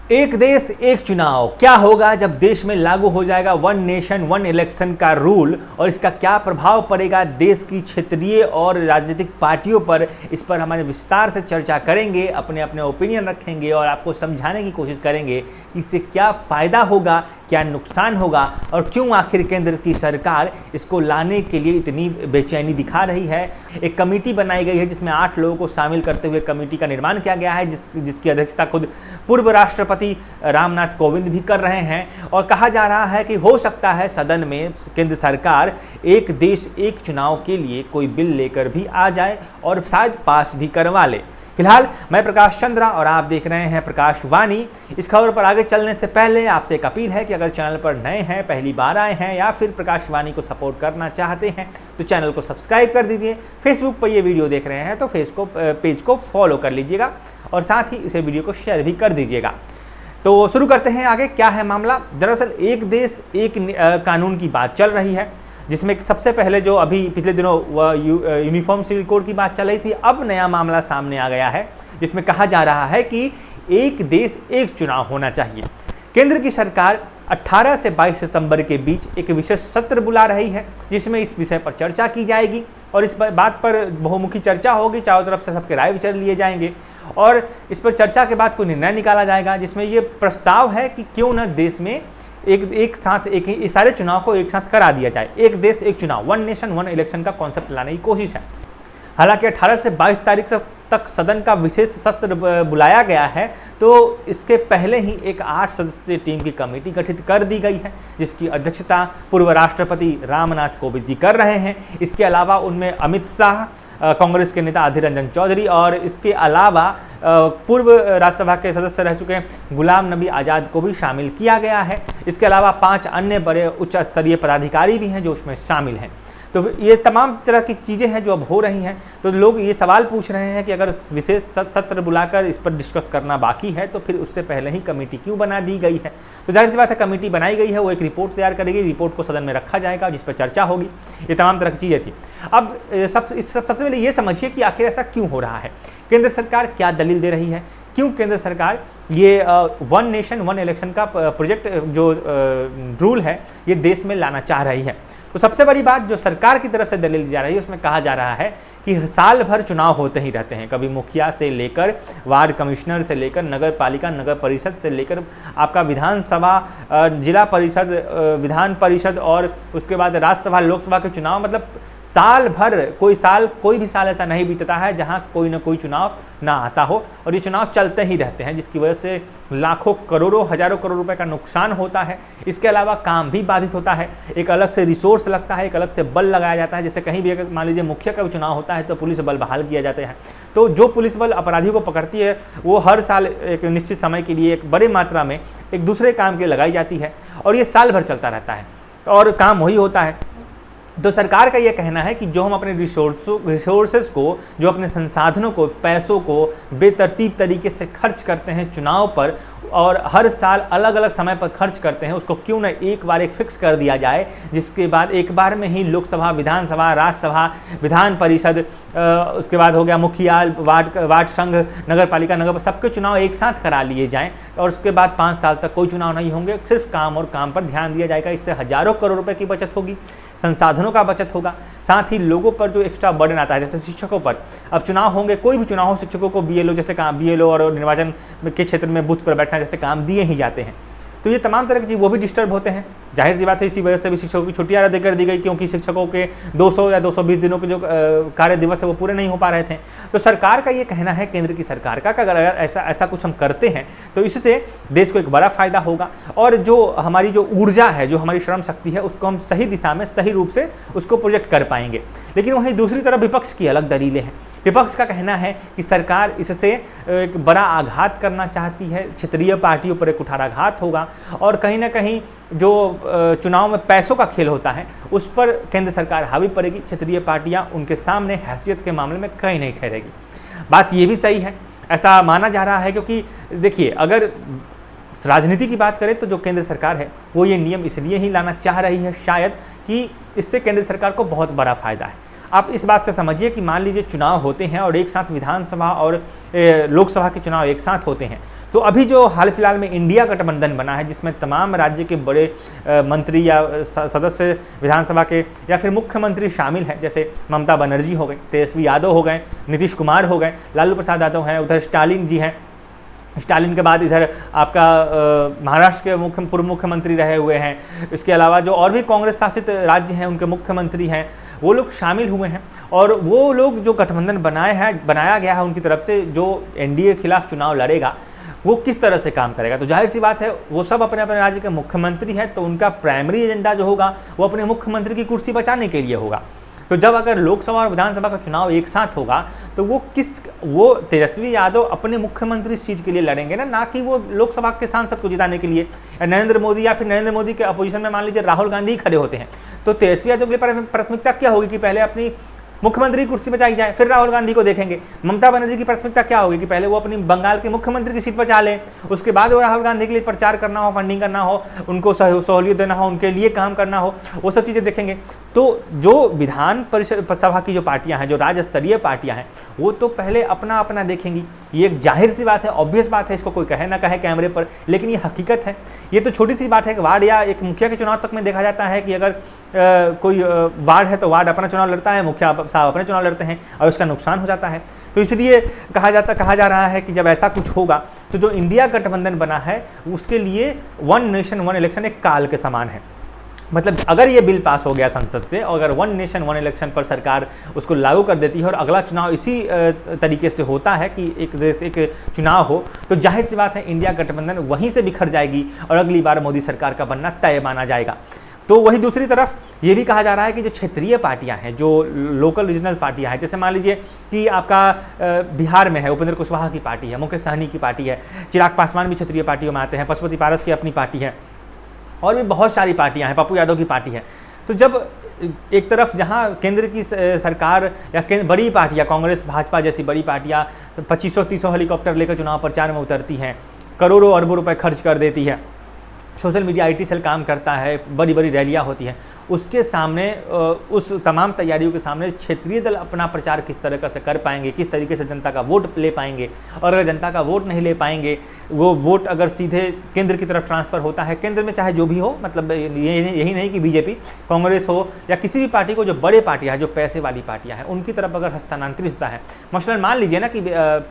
एक देश एक चुनाव, क्या होगा जब देश में लागू हो जाएगा वन नेशन वन इलेक्शन का रूल और इसका क्या प्रभाव पड़ेगा देश की क्षेत्रीय और राजनीतिक पार्टियों पर। इस पर हमारे विस्तार से चर्चा करेंगे, अपने अपने ओपिनियन रखेंगे और आपको समझाने की कोशिश करेंगे कि इससे क्या फ़ायदा होगा, क्या नुकसान होगा और क्यों आखिर केंद्र की सरकार इसको लाने के लिए इतनी बेचैनी दिखा रही है। एक कमेटी बनाई गई है जिसमें 8 लोगों को शामिल करते हुए कमेटी का निर्माण किया गया है, जिसकी अध्यक्षता खुद पूर्व राष्ट्रपति रामनाथ कोविंद भी कर रहे हैं। और कहा जा रहा है कि हो सकता है सदन में केंद्र सरकार एक देश एक चुनाव के लिए कोई बिल लेकर भी आ जाए और शायद पास भी करवा ले। फिलहाल मैं प्रकाश चंद्रा और आप देख रहे हैं प्रकाश वाणी। इस खबर पर आगे चलने से पहले आपसे एक अपील है कि अगर चैनल पर नए हैं, पहली बार आए हैं या फिर प्रकाश वाणी को सपोर्ट करना चाहते हैं तो चैनल को सब्सक्राइब कर दीजिए। फेसबुक पर ये वीडियो देख रहे हैं तो पेज को फॉलो कर लीजिएगा और साथ ही इसे वीडियो को शेयर भी कर दीजिएगा। तो शुरू करते हैं आगे। क्या है मामला? दरअसल एक देश एक कानून की बात चल रही है, जिसमें सबसे पहले जो अभी पिछले दिनों यूनिफॉर्म सिविल कोड की बात चल रही थी, अब नया मामला सामने आ गया है जिसमें कहा जा रहा है कि एक देश एक चुनाव होना चाहिए। केंद्र की सरकार 18 से 22 सितंबर के बीच एक विशेष सत्र बुला रही है जिसमें इस विषय पर चर्चा की जाएगी और इस बात पर बहुमुखी चर्चा होगी। चारों तरफ से सबके राय विचार लिए जाएंगे और इस पर चर्चा के बाद कोई निर्णय निकाला जाएगा जिसमें ये प्रस्ताव है कि क्यों न देश में एक साथ इस सारे चुनाव को एक साथ करा दिया जाए। एक देश एक चुनाव, वन नेशन वन इलेक्शन का कॉन्सेप्ट लाने की कोशिश है। हालांकि 18 से 22 तारीख तक सदन का विशेष सत्र बुलाया गया है, तो इसके पहले ही एक 8 सदस्यीय टीम की कमेटी गठित कर दी गई है जिसकी अध्यक्षता पूर्व राष्ट्रपति रामनाथ कोविंद जी कर रहे हैं। इसके अलावा उनमें अमित शाह, कांग्रेस के नेता अधीर रंजन चौधरी और इसके अलावा पूर्व राज्यसभा के सदस्य रह चुके गुलाम नबी आज़ाद को भी शामिल किया गया है। इसके अलावा 5 अन्य बड़े उच्च स्तरीय पदाधिकारी भी हैं जो उसमें शामिल हैं। तो ये तमाम तरह की चीज़ें हैं जो अब हो रही हैं। तो लोग ये सवाल पूछ रहे हैं कि अगर विशेष सत्र बुलाकर इस पर डिस्कस करना बाकी है तो फिर उससे पहले ही कमेटी क्यों बना दी गई है। तो जाहिर सी बात है, कमेटी बनाई गई है, वो एक रिपोर्ट तैयार करेगी, रिपोर्ट को सदन में रखा जाएगा जिस पर चर्चा होगी। ये तमाम तरह की चीज़ें थी। अब सबसे पहले ये समझिए कि आखिर ऐसा क्यों हो रहा है, केंद्र सरकार क्या दलील दे रही है, क्यों केंद्र सरकार ये वन नेशन वन इलेक्शन का प्रोजेक्ट जो रूल है ये देश में लाना चाह रही है। तो सबसे बड़ी बात जो सरकार की तरफ से दलील दी जा रही है उसमें कहा जा रहा है कि साल भर चुनाव होते ही रहते हैं, कभी मुखिया से लेकर वार्ड कमिश्नर से लेकर नगर पालिका नगर परिषद से लेकर आपका विधानसभा, जिला परिषद, विधान परिषद और उसके बाद राज्यसभा लोकसभा के चुनाव। मतलब साल भर कोई भी साल ऐसा नहीं बीतता है जहां कोई ना कोई चुनाव ना आता हो और ये चुनाव चलते ही रहते हैं, जिसकी वजह से लाखों करोड़ों हजारों करोड़ रुपए का नुकसान होता है। इसके अलावा काम भी बाधित होता है, एक अलग से रिसोर्स लगता है, एक अलग से बल लगाया जाता है। जैसे कहीं भी अगर मान लीजिए मुखिया का चुनाव होता है तो पुलिस बल बहाल किया जाते हैं, तो जो पुलिस बल अपराधियों को पकड़ती है वो हर साल एक निश्चित समय के लिए एक बड़ी मात्रा में एक दूसरे काम के लिए लगाई जाती है और ये साल भर चलता रहता है और काम वही होता है। तो सरकार का ये कहना है कि जो हम अपने रिसोर्सेज को, जो अपने संसाधनों को, पैसों को बेतरतीब तरीके से खर्च करते हैं चुनाव पर और हर साल अलग अलग समय पर खर्च करते हैं, उसको क्यों न एक बार एक फिक्स कर दिया जाए, जिसके बाद एक बार में ही लोकसभा, विधानसभा, राज्यसभा, विधान परिषद, उसके बाद हो गया मुखिया, वार्ड संघ, नगर पालिका, नगर, सबके चुनाव एक साथ करा लिए जाएं और उसके बाद 5 साल तक कोई चुनाव नहीं होंगे, सिर्फ काम और काम पर ध्यान दिया जाएगा। इससे हजारों करोड़ रुपए की बचत होगी, संसाधनों का बचत होगा, साथ ही लोगों पर जो एक्स्ट्रा बर्डन आता है, जैसे शिक्षकों पर, अब चुनाव होंगे, कोई भी चुनाव हो, शिक्षकों को बीएलओ जैसे काम, बीएलओ और निर्वाचन के क्षेत्र में बूथ पर बैठना जैसे काम दिए ही जाते हैं, तो ये तमाम तरह की चीज़ वो भी डिस्टर्ब होते हैं। जाहिर सी बात है, इसी वजह से भी शिक्षकों की छुट्टियां रद्द कर दी गई क्योंकि शिक्षकों के 200 या 220 दिनों के जो कार्य दिवस है वो पूरे नहीं हो पा रहे थे। तो सरकार का ये कहना है, केंद्र की सरकार का, कि अगर ऐसा कुछ हम करते हैं तो इससे देश को एक बड़ा फायदा होगा और जो हमारी जो ऊर्जा है, जो हमारी श्रम शक्ति है, उसको हम सही दिशा में सही रूप से उसको प्रोजेक्ट कर पाएंगे। लेकिन वहीं दूसरी तरफ विपक्ष की अलग दलीलें हैं। विपक्ष का कहना है कि सरकार इससे एक बड़ा आघात करना चाहती है, क्षेत्रीय पार्टियों पर एक कुठाराघात होगा और कहीं ना कहीं जो चुनाव में पैसों का खेल होता है उस पर केंद्र सरकार हावी पड़ेगी, क्षेत्रीय पार्टियां उनके सामने हैसियत के मामले में कहीं नहीं ठहरेगी। बात ये भी सही है, ऐसा माना जा रहा है, क्योंकि देखिए अगर राजनीति की बात करें तो जो केंद्र सरकार है वो ये नियम इसलिए ही लाना चाह रही है शायद कि इससे केंद्र सरकार को बहुत बड़ा फायदा है। आप इस बात से समझिए कि मान लीजिए चुनाव होते हैं और एक साथ विधानसभा और लोकसभा के चुनाव एक साथ होते हैं, तो अभी जो हाल फिलहाल में इंडिया गठबंधन बना है जिसमें तमाम राज्य के बड़े मंत्री या सदस्य विधानसभा के या फिर मुख्यमंत्री शामिल हैं, जैसे ममता बनर्जी हो गए, तेजस्वी यादव हो गए, नीतीश कुमार हो गए, लालू प्रसाद यादव हैं, उधर स्टालिन जी हैं, स्टालिन के बाद इधर आपका महाराष्ट्र के पूर्व मुख्यमंत्री रहे हुए हैं, इसके अलावा जो और भी कांग्रेस शासित राज्य हैं उनके मुख्यमंत्री हैं, वो लोग शामिल हुए हैं। और वो लोग जो गठबंधन बनाया गया है उनकी तरफ से, जो एनडीए के खिलाफ चुनाव लड़ेगा वो किस तरह से काम करेगा, तो जाहिर सी बात है वो सब अपने अपने राज्य के मुख्यमंत्री हैं, तो उनका प्राइमरी एजेंडा जो होगा वो अपने मुख्यमंत्री की कुर्सी बचाने के लिए होगा। तो जब अगर लोकसभा और विधानसभा का चुनाव एक साथ होगा तो वो तेजस्वी यादव अपने मुख्यमंत्री सीट के लिए लड़ेंगे ना कि वो लोकसभा के सांसद को जिताने के लिए। नरेंद्र मोदी या फिर नरेंद्र मोदी के अपोजिशन में मान लीजिए राहुल गांधी खड़े होते हैं, तो तेजस्वी यादव की प्राथमिकता क्या होगी कि पहले अपनी मुख्यमंत्री की कुर्सी बचाई जाए, फिर राहुल गांधी को देखेंगे। ममता बनर्जी की प्राथमिकता क्या होगी कि पहले वो अपनी बंगाल के मुख्यमंत्री की सीट बचा लें, उसके बाद वो राहुल गांधी के लिए प्रचार करना हो, फंडिंग करना हो, उनको सहूलियत देना हो, उनके लिए काम करना हो, वो सब चीज़ें देखेंगे। तो जो विधान परिषद सभा की जो पार्टियां हैं, जो राज्य स्तरीय पार्टियां हैं, वो तो पहले अपना अपना देखेंगी। ये एक जाहिर सी बात है, ऑब्वियस बात है, इसको कोई कहे ना कहे कैमरे पर, लेकिन ये हकीकत है। ये तो छोटी सी बात है कि वार्ड या एक मुखिया के चुनाव तक में देखा जाता है कि अगर कोई वार्ड है तो वार्ड अपना चुनाव लड़ता है, मुखिया साहब अपने चुनाव लड़ते हैं और उसका नुकसान हो जाता है। तो इसलिए कहा जा रहा है कि जब ऐसा कुछ होगा तो जो इंडिया गठबंधन बना है उसके लिए वन नेशन वन इलेक्शन एक काल के समान है। मतलब अगर ये बिल पास हो गया संसद से और अगर वन नेशन वन इलेक्शन पर सरकार उसको लागू कर देती है और अगला चुनाव इसी तरीके से होता है कि एक चुनाव हो, तो जाहिर सी बात है इंडिया गठबंधन वहीं से बिखर जाएगी और अगली बार मोदी सरकार का बनना तय माना जाएगा। तो वही दूसरी तरफ ये भी कहा जा रहा है कि जो क्षेत्रीय पार्टियां हैं, जो लोकल रीजनल पार्टियां हैं, जैसे मान लीजिए कि आपका बिहार में है उपेंद्र कुशवाहा की पार्टी है, मुकेश सहनी की पार्टी है, चिराग पासवान भी क्षेत्रीय पार्टियों में आते हैं, पशुपति पारस की अपनी पार्टी है और भी बहुत सारी पार्टियां हैं, पप्पू यादव की पार्टी है। तो जब एक तरफ जहां केंद्र की सरकार या बड़ी पार्टियां, कांग्रेस भाजपा जैसी बड़ी पार्टियां 2500-300 हेलीकॉप्टर लेकर चुनाव प्रचार में उतरती हैं, करोड़ों अरबों रुपए खर्च कर देती है, सोशल मीडिया IT सेल काम करता है, बड़ी बड़ी रैलियां होती हैं, उसके सामने उस तमाम तैयारियों के सामने क्षेत्रीय दल अपना प्रचार किस तरह से कर पाएंगे, किस तरीके से जनता का वोट ले पाएंगे। और अगर जनता का वोट नहीं ले पाएंगे, वो वोट अगर सीधे केंद्र की तरफ ट्रांसफ़र होता है, केंद्र में चाहे जो भी हो, मतलब यही नहीं कि बीजेपी, कांग्रेस हो या किसी भी पार्टी को, जो बड़े पार्टियाँ हैं, जो पैसे वाली पार्टियाँ हैं, उनकी तरफ अगर हस्तांतरित होता है, मसलन मान लीजिए ना कि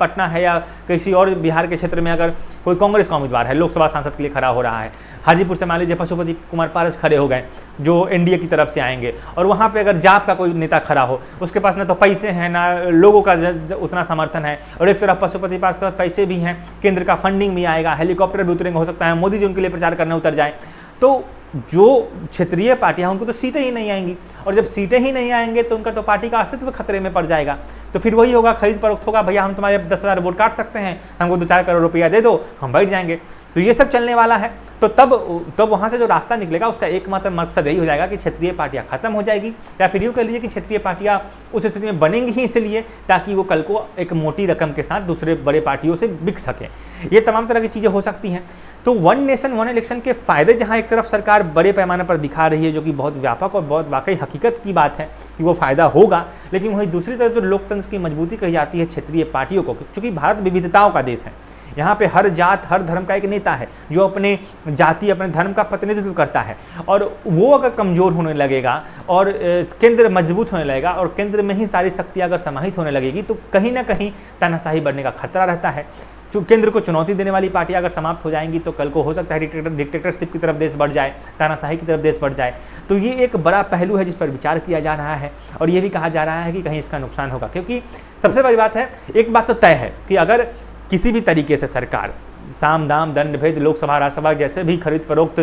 पटना है या किसी और बिहार के क्षेत्र में अगर कोई कांग्रेस का उम्मीदवार है, लोकसभा सांसद के लिए खड़ा हो रहा है, हाजीपुर से मान लीजिए पशुपति कुमार पारस खड़े हो गए जो एनडीए की तरफ से आएंगे, और वहाँ पे अगर जाप का कोई नेता खड़ा हो, उसके पास ना तो पैसे हैं ना लोगों का उतना समर्थन है, और एक तरफ पशुपति पास का पैसे भी हैं, केंद्र का फंडिंग भी आएगा, हेलीकॉप्टर भी उतरेंगे, हो सकता है मोदी जी उनके लिए प्रचार करने उतर जाए, तो जो क्षेत्रीय पार्टियां हैं उनको तो सीटें ही नहीं आएंगी, और जब सीटें ही नहीं आएंगे तो उनका तो पार्टी का अस्तित्व खतरे में पड़ जाएगा। तो फिर वही होगा, खरीद फरोख्त होगा, भैया हम तुम्हारे 10,000 वोट काट सकते हैं, हमको 2-4 करोड़ रुपया दे दो, हम बैठ जाएंगे। तो ये सब चलने वाला है। तो तब वहाँ से जो रास्ता निकलेगा उसका एकमात्र मकसद यही हो जाएगा कि क्षेत्रीय पार्टियाँ खत्म हो जाएगी, या फिर यूँ कह लीजिए कि क्षेत्रीय पार्टियाँ उस स्थिति में बनेंगी ही इसलिए ताकि वो कल को एक मोटी रकम के साथ दूसरे बड़े पार्टियों से बिक सकें। ये तमाम तरह की चीज़ें हो सकती हैं। तो वन नेशन वन इलेक्शन के फ़ायदे जहाँ एक तरफ सरकार बड़े पैमाने पर दिखा रही है, जो कि बहुत व्यापक और बहुत वाकई हकीकत की बात है कि वो फ़ायदा होगा, लेकिन वहीं दूसरी तरफ जो लोकतंत्र की मजबूती कही जाती है क्षेत्रीय पार्टियों को, क्योंकि भारत विविधताओं का देश है, यहाँ पे हर जात हर धर्म का एक नेता है जो अपने जाति अपने धर्म का प्रतिनिधित्व करता है, और वो अगर कमज़ोर होने लगेगा और केंद्र मजबूत होने लगेगा और केंद्र में ही सारी शक्तियाँ अगर समाहित होने लगेगी तो कहीं ना कहीं तानाशाही बढ़ने का खतरा रहता है। केंद्र को चुनौती देने वाली पार्टियां अगर समाप्त हो जाएंगी तो कल को हो सकता है डिक्टेटरशिप की तरफ देश बढ़ जाए, तानाशाही की तरफ देश बढ़ जाए। तो ये एक बड़ा पहलू है जिस पर विचार किया जा रहा है, और ये भी कहा जा रहा है कि कहीं इसका नुकसान होगा, क्योंकि सबसे बड़ी बात है, एक बात तो तय है कि अगर किसी भी तरीके से सरकार साम दाम दंड भेद लोकसभा राज्यसभा जैसे भी खरीद फरोख्त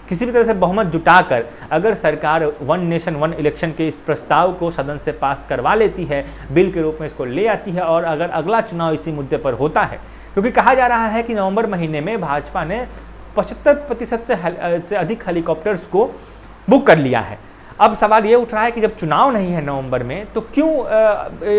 किसी भी तरह से बहुमत जुटाकर अगर सरकार वन नेशन वन इलेक्शन के इस प्रस्ताव को सदन से पास करवा लेती है, बिल के रूप में इसको ले आती है, और अगर अगला चुनाव इसी मुद्दे पर होता है, क्योंकि कहा जा रहा है कि नवंबर महीने में भाजपा ने 75% से अधिक हेलीकॉप्टर्स को बुक कर लिया है। अब सवाल ये उठ रहा है कि जब चुनाव नहीं है नवंबर में तो क्यों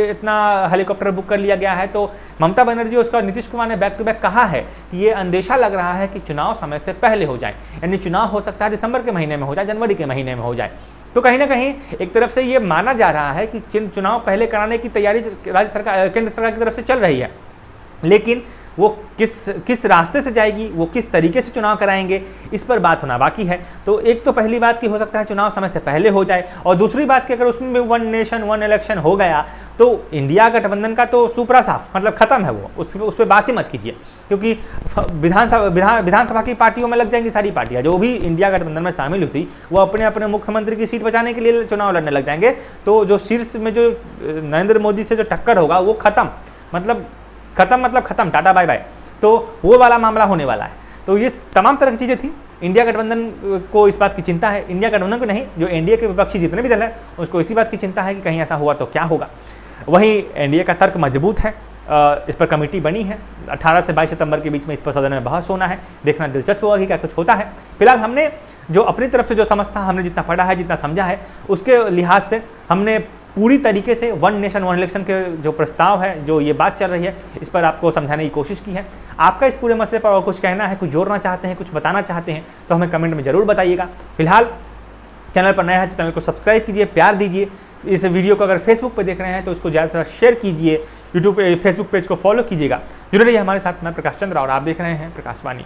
इतना हेलीकॉप्टर बुक कर लिया गया है। तो ममता बनर्जी उसका नीतीश कुमार ने बैक टू बैक कहा है कि ये अंदेशा लग रहा है कि चुनाव समय से पहले हो जाए, यानी चुनाव हो सकता है दिसंबर के महीने में हो जाए, जनवरी के महीने में हो जाए। तो कहीं ना कहीं एक तरफ से ये माना जा रहा है कि चुनाव पहले कराने की तैयारी राज्य सरकार, केंद्र सरकार की तरफ से चल रही है, लेकिन वो किस रास्ते से जाएगी, वो किस तरीके से चुनाव कराएंगे, इस पर बात होना बाकी है। तो एक तो पहली बात कि हो सकता है चुनाव समय से पहले हो जाए, और दूसरी बात कि अगर उसमें भी वन नेशन वन इलेक्शन हो गया तो इंडिया गठबंधन का तो सुपरा साफ मतलब खत्म है, वो उस पर बात ही मत कीजिए, क्योंकि विधानसभा की पार्टियों में लग जाएंगी सारी पार्टियां जो भी इंडिया गठबंधन में शामिल हुई थी, वो अपने अपने मुख्यमंत्री की सीट बचाने के लिए चुनाव लड़ने लग जाएंगे। तो जो शीर्ष में जो नरेंद्र मोदी से जो टक्कर होगा वो खत्म मतलब खत्म, टाटा बाय बाय। तो वो वाला मामला होने वाला है। तो ये तमाम तरह की चीज़ें थी। इंडिया गठबंधन को इस बात की चिंता है, इंडिया गठबंधन को नहीं, जो एनडीए के विपक्षी जितने भी दल हैं उसको इसी बात की चिंता है कि कहीं ऐसा हुआ तो क्या होगा। वहीं एनडीए का तर्क मजबूत है, इस पर कमेटी बनी है, 18 से 22 सितंबर के बीच में इस पर सदन में बहस होना है, देखना दिलचस्प होगा कि क्या कुछ होता है। फिलहाल हमने जो अपनी तरफ से जो समझ था, हमने जितना पढ़ा है, जितना समझा है, उसके लिहाज से हमने पूरी तरीके से वन नेशन वन इलेक्शन के जो प्रस्ताव है, जो ये बात चल रही है, इस पर आपको समझाने की कोशिश की है। आपका इस पूरे मसले पर और कुछ कहना है, कुछ जोड़ना चाहते हैं, कुछ बताना चाहते हैं, तो हमें कमेंट में ज़रूर बताइएगा। फिलहाल चैनल पर नया है तो चैनल को सब्सक्राइब कीजिए, प्यार दीजिए। इस वीडियो को अगर फेसबुक पर देख रहे हैं तो उसको ज़्यादा से ज़्यादा शेयर कीजिए, यूट्यूब पे फेसबुक पेज को फॉलो कीजिएगा। जुड़े रहिए हमारे साथ। मैं प्रकाश चंद्र और आप देख रहे हैं प्रकाशवाणी।